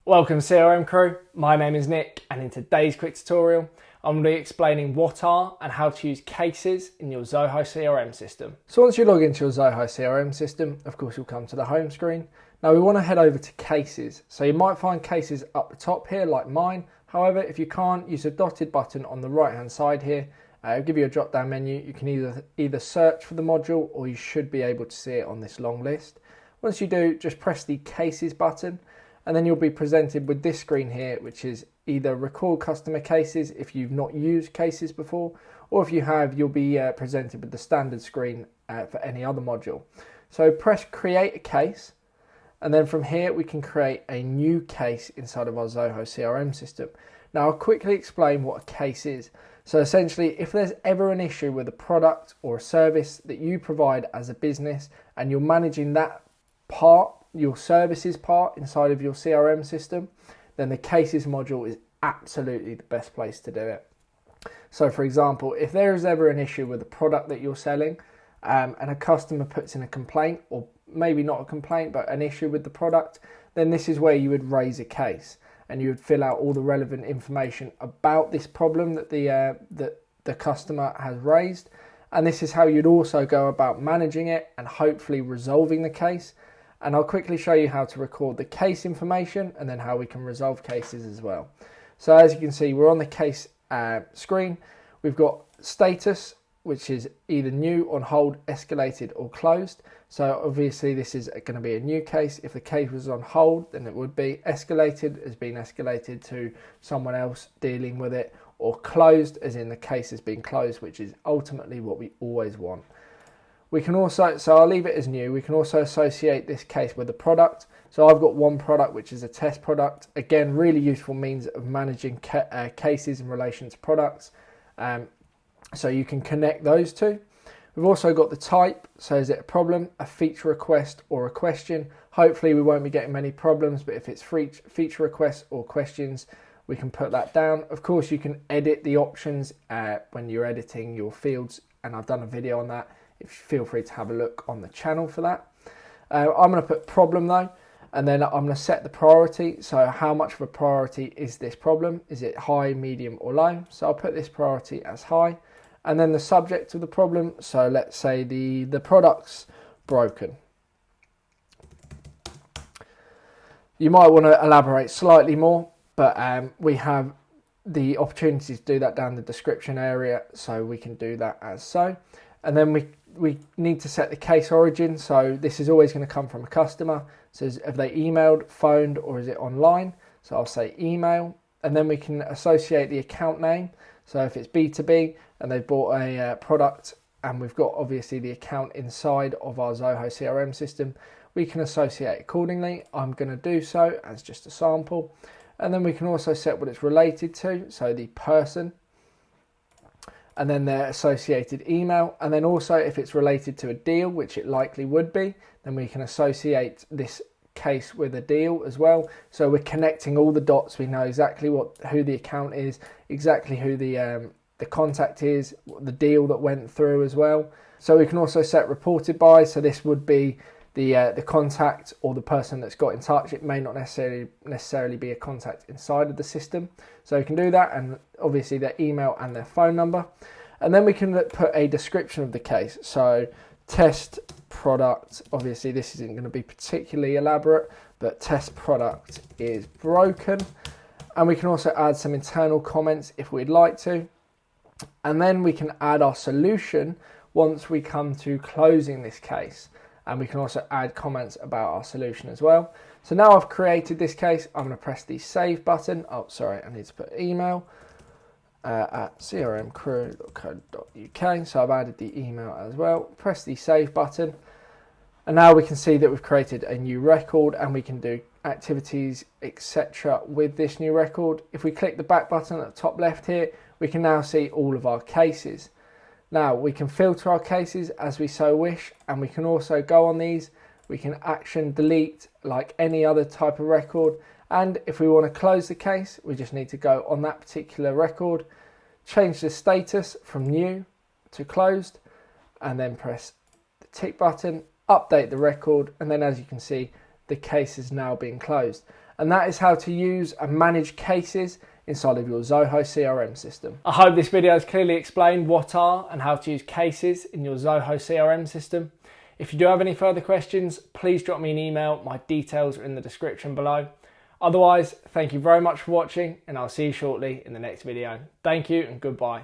Welcome CRM crew, my name is Nick and in today's quick tutorial I'm going to be explaining what are and how to use cases in your Zoho CRM system. So once you log into your Zoho CRM system, of course you'll come to the home screen. Now we want to head over to cases. So you might find cases up the top here like mine. However, if you can't, use the dotted button on the right hand side here. It'll give you a drop down menu. You can either search for the module or you should be able to see it on this long list. Once you do, just press the cases button. And then you'll be presented with this screen here, which is either record customer cases if you've not used cases before, or if you have, you'll be presented with the standard screen for any other module. So press create a case, and then from here we can create a new case inside of our Zoho CRM system. Now I'll quickly explain what a case is. So essentially, if there's ever an issue with a product or a service that you provide as a business and you're managing that part, your services part inside of your CRM system, then the cases module is absolutely the best place to do it. So for example, if there is ever an issue with a product that you're selling and a customer puts in a complaint, or maybe not a complaint but an issue with the product, then this is where you would raise a case and you would fill out all the relevant information about this problem that the customer has raised, and this is how you'd also go about managing it and hopefully resolving the case. And I'll quickly show you how to record the case information and then how we can resolve cases as well. So as you can see, we're on the case screen. We've got status, which is either new, on hold, escalated or closed. So obviously this is going to be a new case. If the case was on hold, then it would be escalated, has been escalated to someone else dealing with it, or closed, as in the case has been closed, which is ultimately what we always want. We can also, so I'll leave it as new, we can also associate this case with a product. So I've got one product which is a test product. Again, really useful means of managing cases in relation to products. So you can connect those two. We've also got the type, so is it a problem, a feature request or a question? Hopefully we won't be getting many problems, but if it's feature requests or questions, we can put that down. Of course you can edit the options when you're editing your fields, and I've done a video on that. Feel free to have a look on the channel for that. I'm going to put problem though, and then I'm going to set the priority. So how much of a priority is this problem? Is it high, medium or low? So I'll put this priority as high. And then the subject of the problem, so let's say the product's broken. You might want to elaborate slightly more, but we have the opportunity to do that down the description area, so we can do that as so. And then we need to set the case origin, so this is always going to come from a customer. So have they emailed, phoned, or is it online? So I'll say email, and then we can associate the account name. So if it's B2B and they've bought a product and we've got obviously the account inside of our Zoho CRM system, we can associate accordingly. I'm going to do so as just a sample. And then we can also set what it's related to, so the person, and then their associated email. And then also if it's related to a deal, which it likely would be, then we can associate this case with a deal as well. So we're connecting all the dots. We know exactly who the account is, exactly who the contact is, the deal that went through as well. So we can also set reported by. So this would be the contact or the person that's got in touch. It may not necessarily be a contact inside of the system. So we can do that, and obviously their email and their phone number. And then we can put a description of the case. So test product, obviously this isn't going to be particularly elaborate, but test product is broken. And we can also add some internal comments if we'd like to. And then we can add our solution once we come to closing this case. And we can also add comments about our solution as well. So now I've created this case, I'm going to press the save button. Oh, sorry, I need to put email at crmcrew.co.uk. So I've added the email as well. Press the save button. And now we can see that we've created a new record and we can do activities, etc. with this new record. If we click the back button at the top left here, we can now see all of our cases. Now we can filter our cases as we so wish, and we can also go on these. We can action delete like any other type of record, and if we want to close the case, we just need to go on that particular record, change the status from new to closed, and then press the tick button, update the record, and then as you can see, the case is now being closed. and that is how to use and manage cases inside of your Zoho CRM system. I hope this video has clearly explained what are and how to use cases in your Zoho CRM system. If you do have any further questions, please drop me an email. My details are in the description below. Otherwise, thank you very much for watching, and I'll see you shortly in the next video. Thank you and goodbye.